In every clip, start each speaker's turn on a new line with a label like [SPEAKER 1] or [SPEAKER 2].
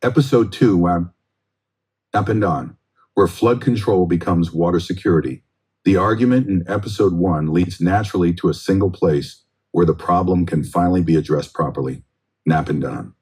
[SPEAKER 1] Episode 2, Up and On, where flood control becomes water security. The argument in Episode 1 leads naturally to a single place where the problem can finally be addressed properly, Napandon.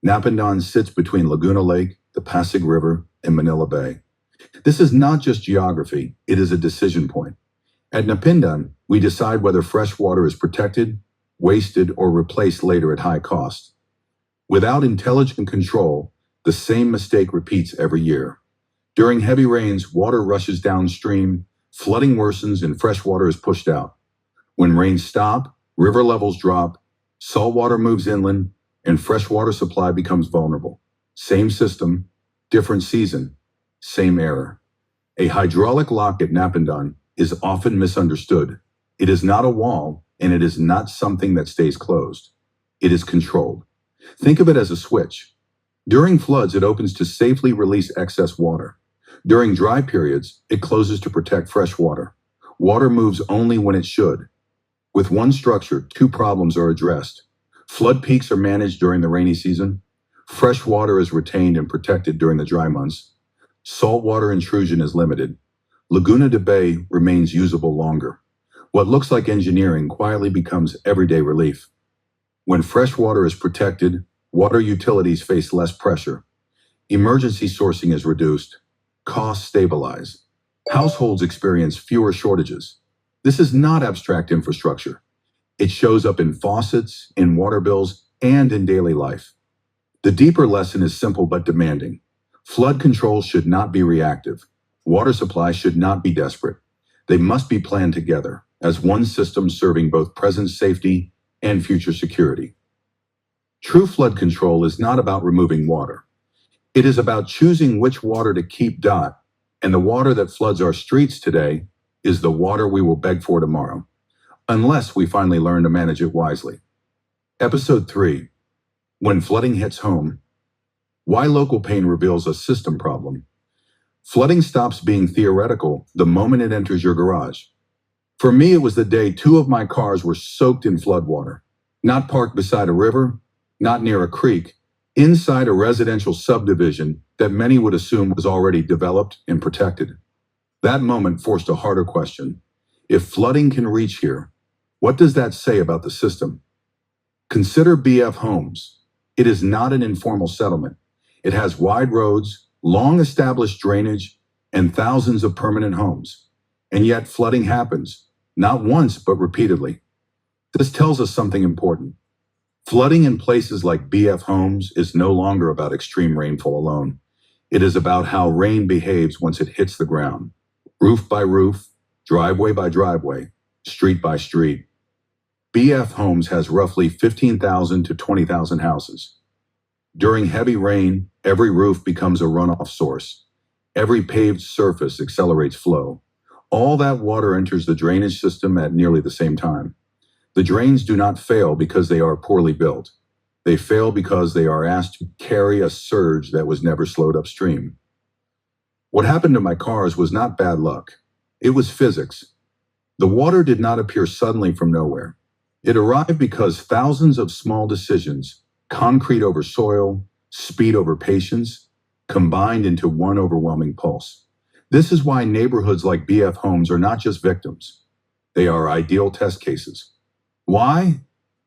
[SPEAKER 1] Napandon sits between Laguna Lake, the Pasig River, and Manila Bay. This is not just geography, it is a decision point. At Napindon, we decide whether fresh water is protected, wasted, or replaced later at high cost. Without intelligent control, the same mistake repeats every year. During heavy rains, water rushes downstream, flooding worsens, and fresh water is pushed out. When rains stop, river levels drop, salt water moves inland, and fresh water supply becomes vulnerable. Same system, different season, same error. A hydraulic lock at Napindon is often misunderstood. It is not a wall, and it is not something that stays closed. It is controlled. Think of it as a switch. During floods, it opens to safely release excess water. During dry periods, it closes to protect fresh water. Water moves only when it should. With one structure, two problems are addressed. Flood peaks are managed during the rainy season. Fresh water is retained and protected during the dry months. Saltwater intrusion is limited. Laguna de Bay remains usable longer. What looks like engineering quietly becomes everyday relief. When fresh water is protected, water utilities face less pressure. Emergency sourcing is reduced. Costs stabilize. Households experience fewer shortages. This is not abstract infrastructure. It shows up in faucets, in water bills, and in daily life. The deeper lesson is simple but demanding. Flood control should not be reactive. Water supply should not be desperate. They must be planned together as one system serving both present safety and future security. True flood control is not about removing water. It is about choosing which water to keep. And the water that floods our streets today is the water we will beg for tomorrow, unless we finally learn to manage it wisely. Episode 3, When Flooding Hits Home. Why local pain reveals a system problem. Flooding stops being theoretical the moment it enters your garage. For me, it was the day 2 of my cars were soaked in floodwater, not parked beside a river, not near a creek, inside a residential subdivision that many would assume was already developed and protected. That moment forced a harder question. If flooding can reach here, what does that say about the system? Consider BF Homes. It is not an informal settlement. It has wide roads, long-established drainage, and thousands of permanent homes. And yet flooding happens, not once but repeatedly. This tells us something important. Flooding in places like BF Homes is no longer about extreme rainfall alone. It is about how rain behaves once it hits the ground, roof by roof, driveway by driveway, street by street. BF Homes has roughly 15,000 to 20,000 houses. During heavy rain, every roof becomes a runoff source. Every paved surface accelerates flow. All that water enters the drainage system at nearly the same time. The drains do not fail because they are poorly built. They fail because they are asked to carry a surge that was never slowed upstream. What happened to my cars was not bad luck. It was physics. The water did not appear suddenly from nowhere. It arrived because thousands of small decisions, concrete over soil, speed over patience, combined into one overwhelming pulse. This is why neighborhoods like BF Homes are not just victims. They are ideal test cases. Why?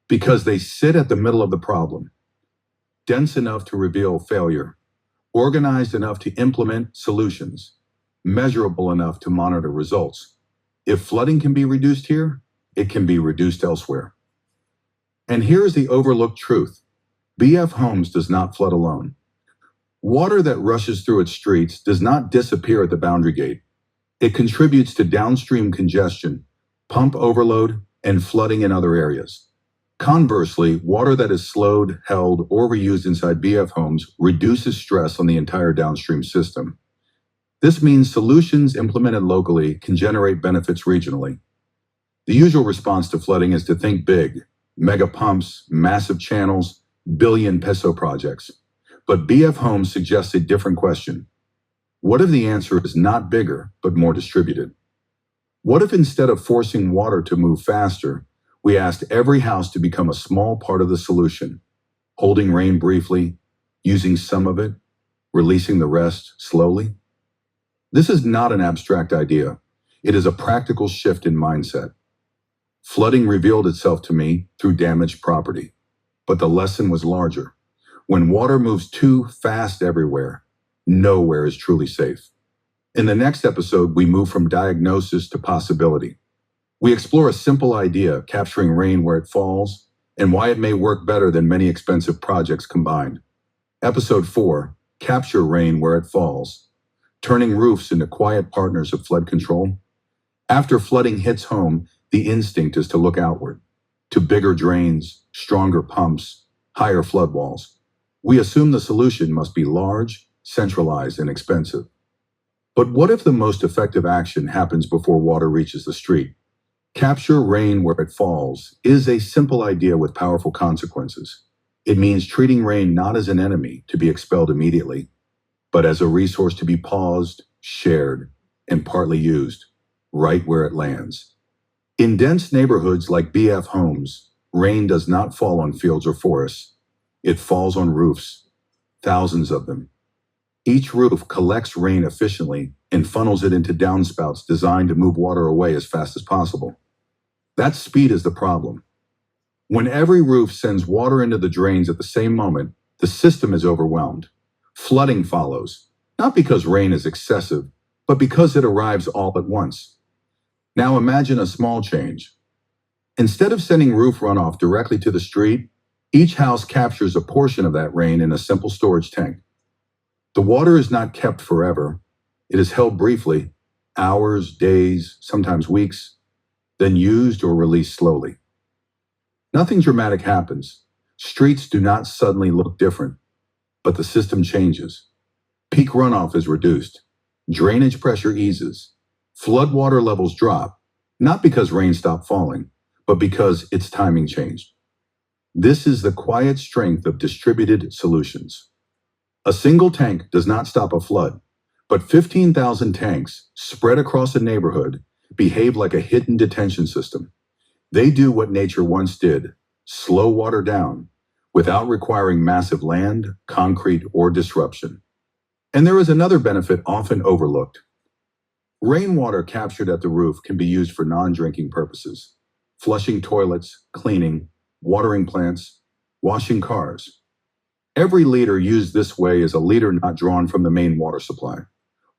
[SPEAKER 1] Because they sit at the middle of the problem. Dense enough to reveal failure, organized enough to implement solutions, measurable enough to monitor results. If flooding can be reduced here, it can be reduced elsewhere. And here is the overlooked truth. BF Homes does not flood alone. Water that rushes through its streets does not disappear at the boundary gate. It contributes to downstream congestion, pump overload, and flooding in other areas. Conversely, water that is slowed, held, or reused inside BF Homes reduces stress on the entire downstream system. This means solutions implemented locally can generate benefits regionally. The usual response to flooding is to think big, mega pumps, massive channels, billion-peso projects. But BF Homes suggests a different question. What if the answer is not bigger, but more distributed? What if instead of forcing water to move faster, we asked every house to become a small part of the solution, holding rain briefly, using some of it, releasing the rest slowly. This is not an abstract idea. It is a practical shift in mindset. Flooding revealed itself to me through damaged property, but the lesson was larger. When water moves too fast everywhere, nowhere is truly safe. In the next episode, we move from diagnosis to possibility. We explore a simple idea, capturing rain where it falls, and why it may work better than many expensive projects combined. Episode 4, Capture Rain Where It Falls, turning roofs into quiet partners of flood control. After flooding hits home, the instinct is to look outward, to bigger drains, stronger pumps, higher flood walls. We assume the solution must be large, centralized, and expensive. But what if the most effective action happens before water reaches the street? Capture rain where it falls is a simple idea with powerful consequences. It means treating rain not as an enemy to be expelled immediately, but as a resource to be paused, shared, and partly used, right where it lands. In dense neighborhoods like BF Homes, rain does not fall on fields or forests. It falls on roofs, thousands of them. Each roof collects rain efficiently and funnels it into downspouts designed to move water away as fast as possible. That speed is the problem. When every roof sends water into the drains at the same moment, the system is overwhelmed. Flooding follows, not because rain is excessive, but because it arrives all at once. Now imagine a small change. Instead of sending roof runoff directly to the street, each house captures a portion of that rain in a simple storage tank. The water is not kept forever. It is held briefly, hours, days, sometimes weeks, then used or released slowly. Nothing dramatic happens. Streets do not suddenly look different, but the system changes. Peak runoff is reduced. Drainage pressure eases. Floodwater levels drop, not because rain stopped falling, but because its timing changed. This is the quiet strength of distributed solutions. A single tank does not stop a flood, but 15,000 tanks spread across a neighborhood behave like a hidden detention system. They do what nature once did, slow water down, without requiring massive land, concrete, or disruption. And there is another benefit often overlooked. Rainwater captured at the roof can be used for non-drinking purposes, flushing toilets, cleaning, watering plants, washing cars. Every liter used this way is a liter not drawn from the main water supply.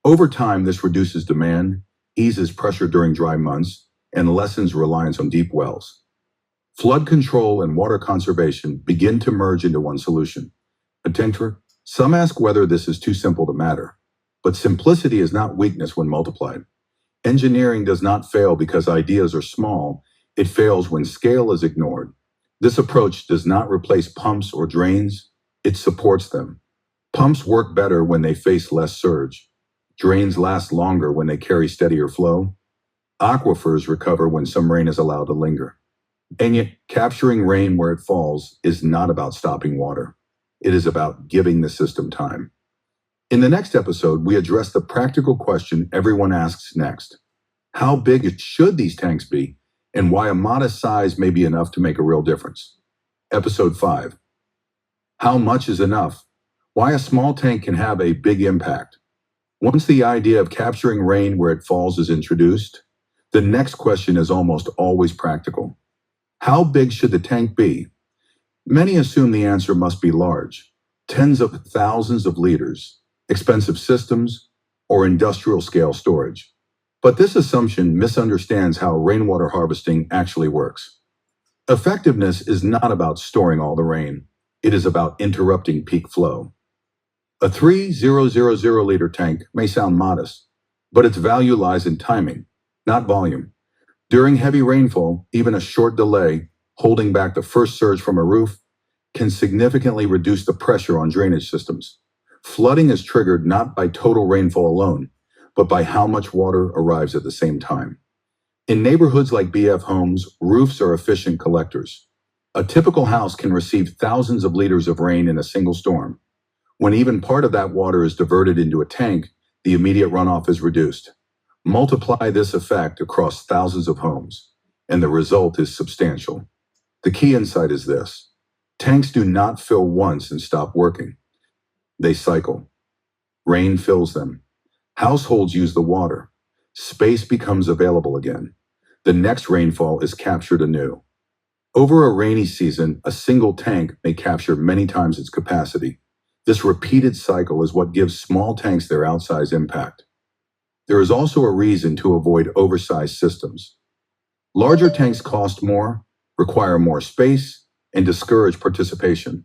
[SPEAKER 1] Over time, this reduces demand, eases pressure during dry months, and lessens reliance on deep wells. Flood control and water conservation begin to merge into one solution. Some ask whether this is too simple to matter, but simplicity is not weakness when multiplied. Engineering does not fail because ideas are small, it fails when scale is ignored. This approach does not replace pumps or drains, it supports them. Pumps work better when they face less surge. Drains last longer when they carry steadier flow. Aquifers recover when some rain is allowed to linger. And yet, capturing rain where it falls is not about stopping water. It is about giving the system time. In the next episode, we address the practical question everyone asks next. How big should these tanks be, and why a modest size may be enough to make a real difference? Episode 5. How much is enough? Why a small tank can have a big impact. Once the idea of capturing rain where it falls is introduced, the next question is almost always practical. How big should the tank be? Many assume the answer must be large, tens of thousands of liters, expensive systems, or industrial scale storage. But this assumption misunderstands how rainwater harvesting actually works. Effectiveness is not about storing all the rain. It is about interrupting peak flow. A 3,000 liter tank may sound modest, but its value lies in timing, not volume. During heavy rainfall, even a short delay, holding back the first surge from a roof, can significantly reduce the pressure on drainage systems. Flooding is triggered not by total rainfall alone, but by how much water arrives at the same time. In neighborhoods like BF Homes, roofs are efficient collectors. A typical house can receive thousands of liters of rain in a single storm. When even part of that water is diverted into a tank, the immediate runoff is reduced. Multiply this effect across thousands of homes, and the result is substantial. The key insight is this. Tanks do not fill once and stop working. They cycle. Rain fills them. Households use the water. Space becomes available again. The next rainfall is captured anew. Over a rainy season, a single tank may capture many times its capacity. This repeated cycle is what gives small tanks their outsized impact. There is also a reason to avoid oversized systems. Larger tanks cost more, require more space, and discourage participation.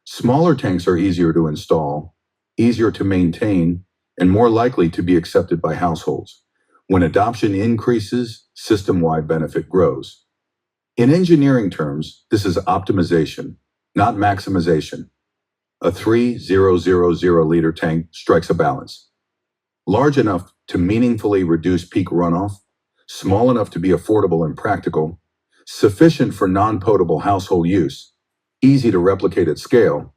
[SPEAKER 1] Smaller tanks are easier to install, easier to maintain, and more likely to be accepted by households. When adoption increases, system-wide benefit grows. In engineering terms, this is optimization, not maximization. A 3,000-liter tank strikes a balance. Large enough to meaningfully reduce peak runoff, small enough to be affordable and practical, sufficient for non-potable household use, easy to replicate at scale.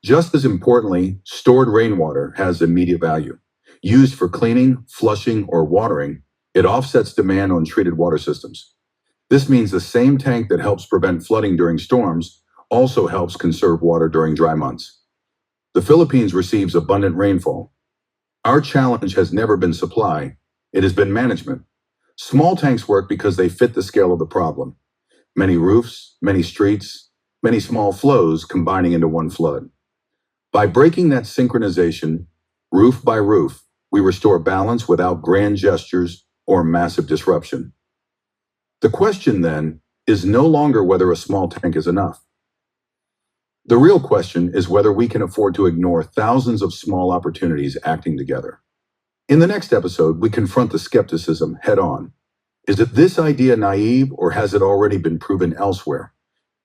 [SPEAKER 1] Just as importantly, stored rainwater has immediate value. Used for cleaning, flushing, or watering, it offsets demand on treated water systems. This means the same tank that helps prevent flooding during storms also helps conserve water during dry months. The Philippines receives abundant rainfall. Our challenge has never been supply, it has been management. Small tanks work because they fit the scale of the problem. Many roofs, many streets, many small flows combining into one flood. By breaking that synchronization, roof by roof, we restore balance without grand gestures or massive disruption. The question, then, is no longer whether a small tank is enough. The real question is whether we can afford to ignore thousands of small opportunities acting together. In the next episode, we confront the skepticism head-on. Is it this idea naive, or has it already been proven elsewhere?